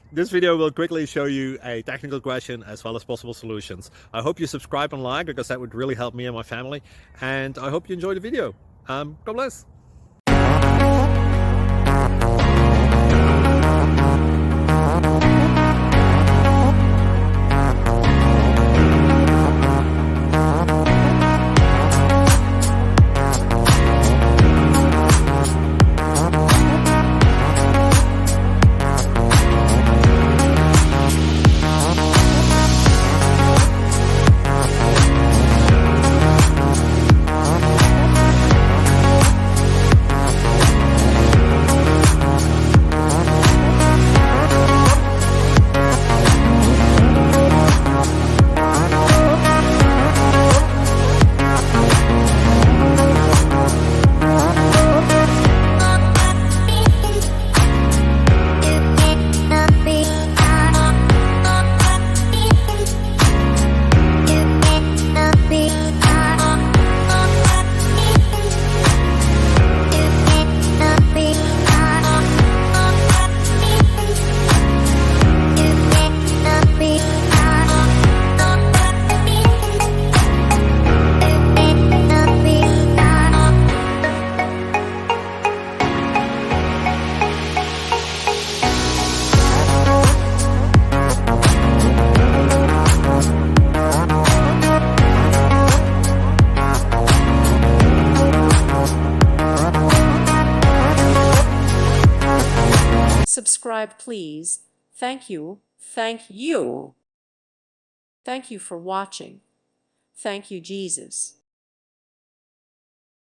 This video will quickly show you a technical question as well as possible solutions. I hope you subscribe and like, because that would really help me and my family. And I hope you enjoy the video. God bless. Subscribe, please. Thank you. Thank you. Thank you for watching. Thank you, Jesus.